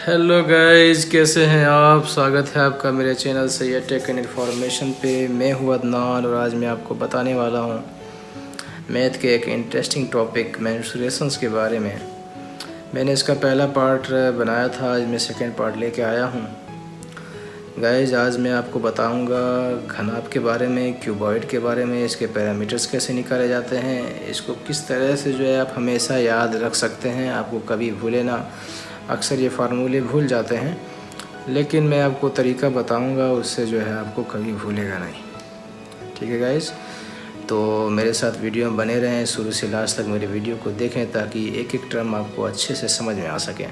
Hello guys, कैसे हैं आप। स्वागत है आपका मेरे channel Syed tech and information पे। मैं हूं अदनान और आज मैं आपको बताने वाला हूं मैथ के एक इंटरेस्टिंग टॉपिक मेंस्ट्रुएशंस के बारे में। मैंने इसका पहला पार्ट बनाया था, आज मैं सेकंड पार्ट लेके आया हूं। गाइस, आज मैं आपको बताऊंगा घनाभ के बारे में, क्यूबॉइड के बारे में, इसके पैरामीटर्स कैसे निकाले जाते हैं, इसको किस तरह से जो है आप हमेशा याद रख सकते हैं, आपको कभी भूले ना। अक्सर ये फार्मूले भूल जाते हैं, लेकिन मैं आपको तरीका बताऊंगा, उससे जो है आपको कभी भूलेगा नहीं। ठीक है गाइस, तो मेरे साथ वीडियो में बने रहें, शुरू से लास्ट तक मेरे वीडियो को देखें ताकि एक एक टर्म आपको अच्छे से समझ में आ सके।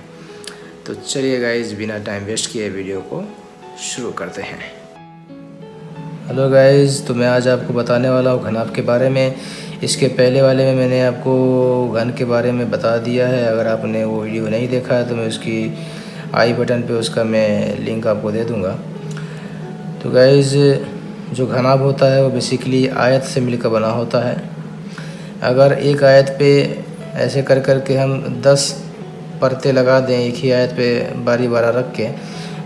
तो चलिए गाइस, बिना टाइम वेस्ट किए वीडियो को शुरू करते हैं। हेलो गाइस, तो मैं आज आपको बताने वाला हूँ घनाभ के बारे में। इसके पहले वाले में मैंने आपको घन के बारे में बता दिया है। अगर आपने वो वीडियो नहीं देखा है तो मैं उसकी आई बटन पे उसका मैं लिंक आपको दे दूँगा। तो गाइस, जो घनाभ होता है वो बेसिकली आयत से मिलकर बना होता है। अगर एक आयत पे ऐसे कर कर के हम 10 परतें लगा दें एक ही आयत पे बारी बारा रख के,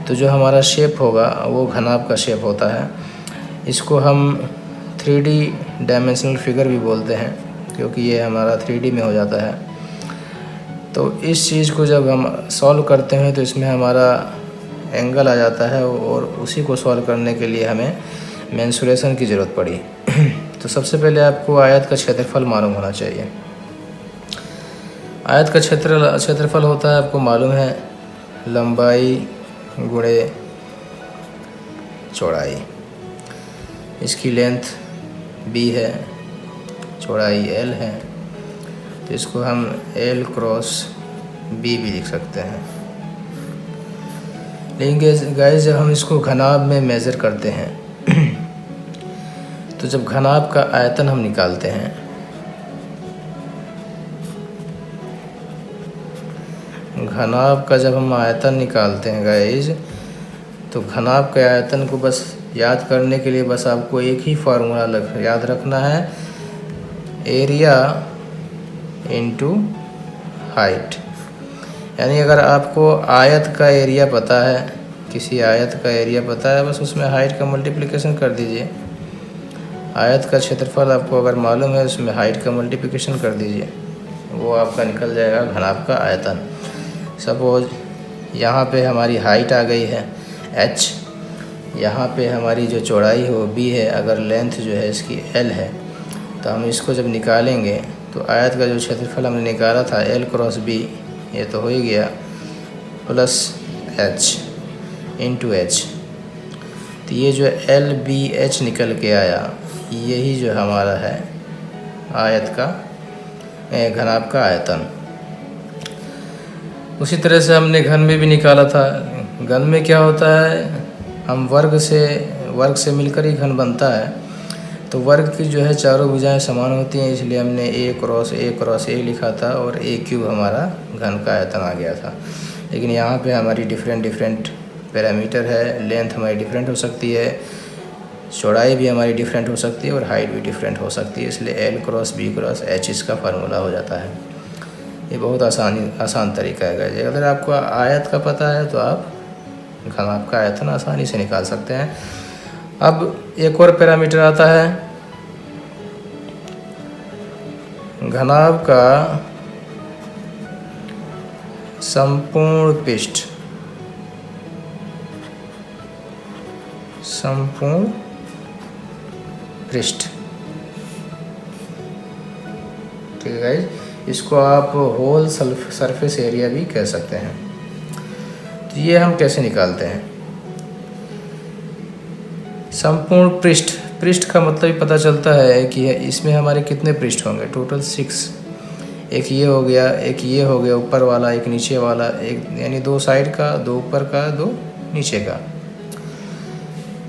तो जो हमारा शेप होगा वो घनाभ का शेप होता है। इसको हम 3D डायमेंशनल फिगर भी बोलते हैं, क्योंकि ये हमारा 3D में हो जाता है। तो इस चीज़ को जब हम सॉल्व करते हैं तो इसमें हमारा एंगल आ जाता है, और उसी को सॉल्व करने के लिए हमें मेंसुरेशन की ज़रूरत पड़ी। तो सबसे पहले आपको आयत का क्षेत्रफल मालूम होना चाहिए। आयत का क्षेत्रफल होता है, आपको मालूम है, लंबाई गुणे चौड़ाई। इसकी लेंथ b है, चौड़ाई l है, तो इसको हम l क्रॉस b भी लिख सकते हैं। लेकिन गाइस, जब हम इसको घनाभ में मेज़र करते हैं तो जब घनाभ का आयतन हम निकालते हैं, घनाभ का जब हम आयतन निकालते हैं गाइस, तो घनाभ के आयतन को बस याद करने के लिए बस आपको एक ही फार्मूला याद रखना है, एरिया इनटू हाइट। यानी अगर आपको आयत का एरिया पता है, किसी आयत का एरिया पता है, बस उसमें हाइट का मल्टीप्लिकेशन कर दीजिए। आयत का क्षेत्रफल आपको अगर मालूम है, उसमें हाइट का मल्टीप्लिकेशन कर दीजिए, वो आपका निकल जाएगा घनाभ का आयतन। सपोज यहाँ पे हमारी हाइट आ गई है h, यहाँ पे हमारी जो चौड़ाई है वो b है, अगर लेंथ जो है इसकी l है, तो हम इसको जब निकालेंगे तो आयत का जो क्षेत्रफल हमने निकाला था l क्रॉस b, ये तो हो ही गया, प्लस h इंटू h। तो ये जो LBH निकल के आया, यही जो हमारा है आयत का घनाभ का आयतन। उसी तरह से हमने घन में भी निकाला था। घन में क्या होता है, हम वर्ग से मिलकर ही घन बनता है। तो वर्ग की जो है चारों भुजाएं समान होती हैं, इसलिए हमने a क्रॉस a लिखा था, और a क्यूब हमारा घन का आयतन आ गया था। लेकिन यहाँ पे हमारी डिफरेंट पैरामीटर है, लेंथ हमारी डिफरेंट हो सकती है, चौड़ाई भी हमारी डिफरेंट हो सकती है, और हाइट भी डिफरेंट हो सकती है, इसलिए l cross b cross h इसका फार्मूला हो जाता है। ये बहुत आसान तरीका है गाइस। अगर आपको आयत का पता है तो आप घनाभ का आयतन आसानी से निकाल सकते हैं। अब एक और पैरामीटर आता है घनाभ का संपूर्ण पृष्ठ। ठीक है गाइस, इसको आप होल सरफेस एरिया भी कह सकते हैं। तो ये हम कैसे निकालते हैं, संपूर्ण पृष्ठ का मतलब ही पता चलता है कि इसमें हमारे कितने पृष्ठ होंगे, टोटल 6। एक ये हो गया, एक ये हो गया ऊपर वाला, एक नीचे वाला, एक यानी 2 साइड का, 2 ऊपर का, 2 नीचे का।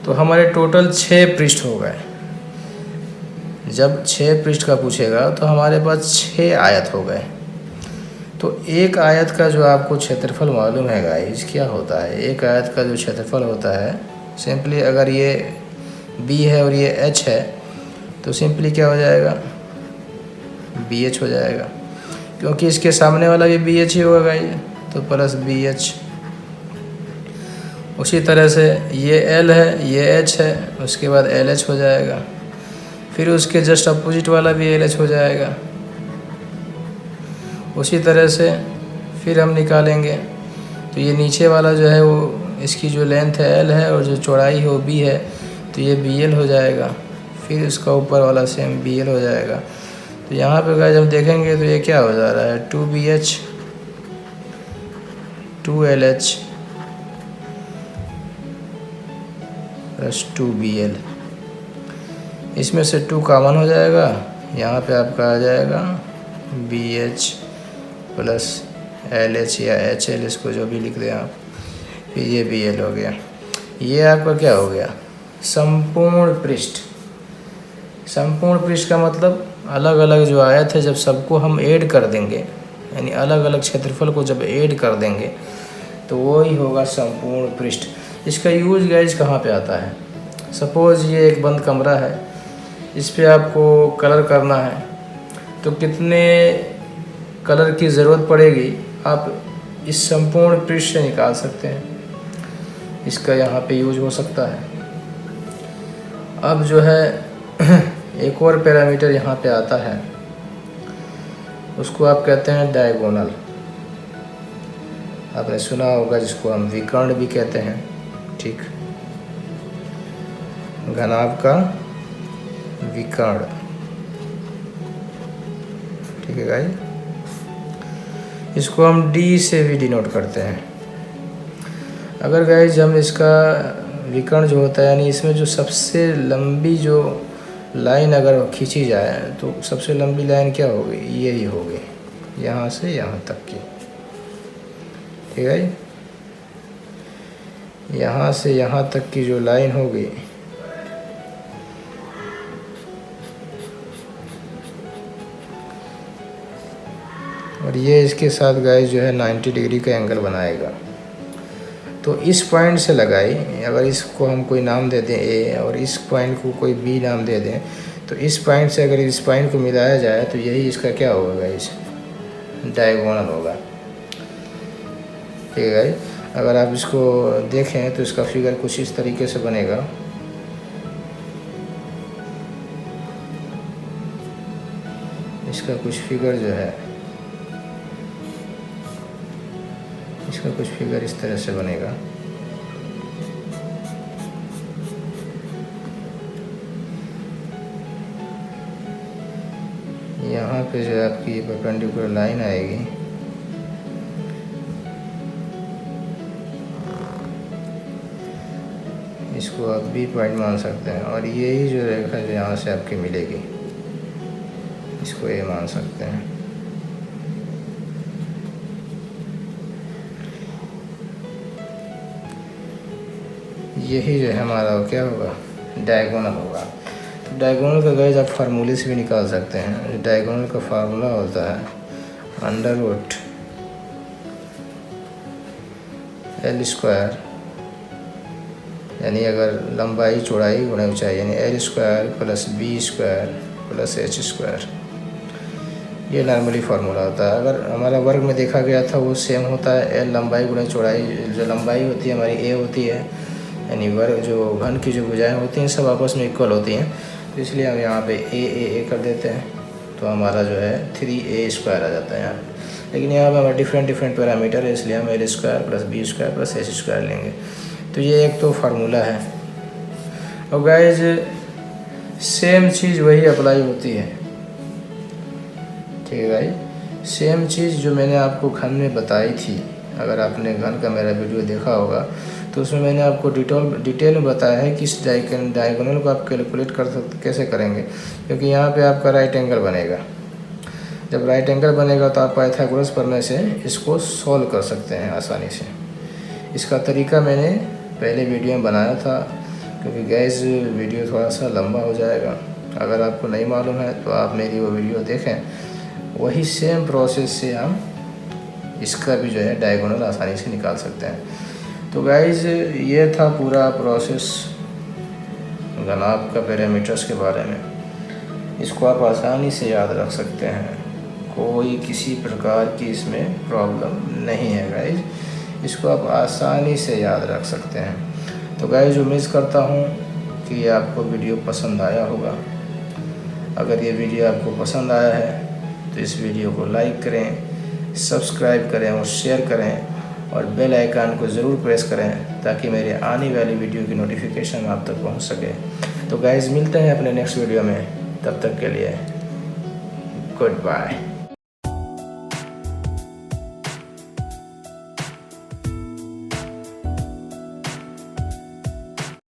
तो हमारे टोटल 6 पृष्ठ हो गए। जब 6 पृष्ठ का पूछेगा तो हमारे पास 6 आयत हो गए। तो एक आयत का जो आपको क्षेत्रफल मालूम है गाइस, क्या होता है, एक आयत का जो क्षेत्रफल होता है, सिंपली अगर ये b है और ये h है, तो सिंपली क्या हो जाएगा, BH हो जाएगा, क्योंकि इसके सामने वाला भी BH ही होगा गाइस, तो प्लस BH उसी तरह से ये L है, ये H है, उसके बाद LH हो जाएगा, फिर उसके जस्ट अपोजिट वाला भी LH हो जाएगा। उसी तरह से फिर हम निकालेंगे तो ये नीचे वाला जो है वो, इसकी जो लेंथ है L है और जो चौड़ाई है वो B है, तो ये BL हो जाएगा। फिर इसका ऊपर वाला सेम BL हो जाएगा। तो यहाँ पे गाइस हम देखेंगे तो ये क्या हो जा रहा है, 2BH 2LH प्लस 2BL, इसमें से 2 कॉमन हो जाएगा, यहाँ पे आपका आ जाएगा BH प्लस LH या HL, इसको जो भी लिख दें आप, फिर ये BL हो गया। ये आपका क्या हो गया, संपूर्ण पृष्ठ। संपूर्ण पृष्ठ का मतलब अलग अलग जो आयत है, जब सबको हम ऐड कर देंगे, यानी अलग अलग क्षेत्रफल को जब ऐड कर देंगे तो वो ही होगा संपूर्ण पृष्ठ। इसका यूज गाइज कहाँ पे आता है, सपोज़ ये एक बंद कमरा है, इस पर आपको कलर करना है, तो कितने कलर की ज़रूरत पड़ेगी आप इस संपूर्ण पृष्ठ से निकाल सकते हैं। इसका यहाँ पे यूज हो सकता है। अब जो है एक और पैरामीटर यहाँ पे आता है, उसको आप कहते हैं डायगोनल। आपने सुना होगा जिसको हम विकर्ण भी कहते हैं, ठीक, घनाभ का विकर्ण, ठीक है गाइस। इसको हम D से भी डिनोट करते हैं। अगर गाइस हम इसका विकर्ण जो होता है, यानी इसमें जो सबसे लंबी जो लाइन अगर खींची जाए तो सबसे लंबी लाइन क्या होगी, यही होगी, यहाँ से यहाँ तक की, ठीक है। यहाँ से यहाँ तक की जो लाइन होगी, और ये इसके साथ गाइस जो है 90 डिग्री का एंगल बनाएगा। तो इस पॉइंट से लगाई, अगर इसको हम कोई नाम दे दें A और इस पॉइंट को कोई B नाम दे दें, तो इस पॉइंट से अगर इस पॉइंट को मिलाया जाए तो यही इसका क्या होगा गाइस, डायगोनल होगा, ठीक है गाइस। अगर आप इसको देखें तो इसका फिगर कुछ इस तरीके से बनेगा। इसका कुछ फिगर जो है, इसका कुछ फिगर इस तरह से बनेगा। यहाँ पे जो आपकी परपेंडिकुलर लाइन आएगी, इसको आप B पॉइंट मान सकते हैं, और यही जो रेखा जो यहाँ से आपकी मिलेगी, इसको A मान सकते हैं। यही जो है हमारा क्या होगा, डायगोनल होगा। तो डायगोनल का गाइस आप फार्मूले से भी निकाल सकते हैं। डायगोनल का फार्मूला होता है अंडर रूट L², यानी अगर लंबाई चौड़ाई गुणा ऊंचाई, यानी L² plus B² plus H²। ये नॉर्मली फार्मूला होता है। अगर हमारा वर्ग में देखा गया था वो सेम होता है, L लंबाई गुणा चौड़ाई। जो लंबाई होती है हमारी A होती है, यानी वर्ग जो घन की जो भुजाएं होती हैं सब आपस में इक्वल होती हैं, तो इसलिए हम यहाँ पे A कर देते हैं, तो हमारा जो है 3A² आ जाता है यहाँ पे। लेकिन यहाँ पे हमारे डिफरेंट पैरामीटर है, इसलिए हम L² plus B² plus H² लेंगे। तो ये एक तो फार्मूला है। और गाइज सेम चीज़ वही अप्लाई होती है, ठीक है भाई। सेम चीज़ जो मैंने आपको घन में बताई थी, अगर आपने घन का मेरा वीडियो देखा होगा तो उसमें मैंने आपको डिटेल में बताया है कि इस डायगोनल को आप कैलकुलेट कर सकते कैसे करेंगे, क्योंकि यहाँ पे आपका राइट एंगल बनेगा। जब राइट एंगल बनेगा तो आप पाइथागोरस प्रमेय से इसको सॉल्व कर सकते हैं आसानी से। इसका तरीका मैंने पहले वीडियो में बनाया था, क्योंकि गैस वीडियो थोड़ा सा लंबा हो जाएगा। अगर आपको नहीं मालूम है तो आप मेरी वो वीडियो देखें, वही सेम प्रोसेस से हम इसका भी जो है डायगोनल आसानी से निकाल सकते हैं। तो गाइज ये था पूरा प्रोसेस घनाभ का पैरामीटर्स के बारे में। इसको आप आसानी से याद रख सकते हैं, कोई किसी प्रकार की इसमें प्रॉब्लम नहीं है गाइज। इसको आप आसानी से याद रख सकते हैं। तो गाइस उम्मीद करता हूँ कि आपको वीडियो पसंद आया होगा। अगर ये वीडियो आपको पसंद आया है तो इस वीडियो को लाइक करें, सब्सक्राइब करें और शेयर करें और बेल आइकन को ज़रूर प्रेस करें ताकि मेरे आने वाली वीडियो की नोटिफिकेशन आप तक पहुंच सके। तो गाइस मिलते हैं अपने नेक्स्ट वीडियो में, तब तक के लिए गुड बाय।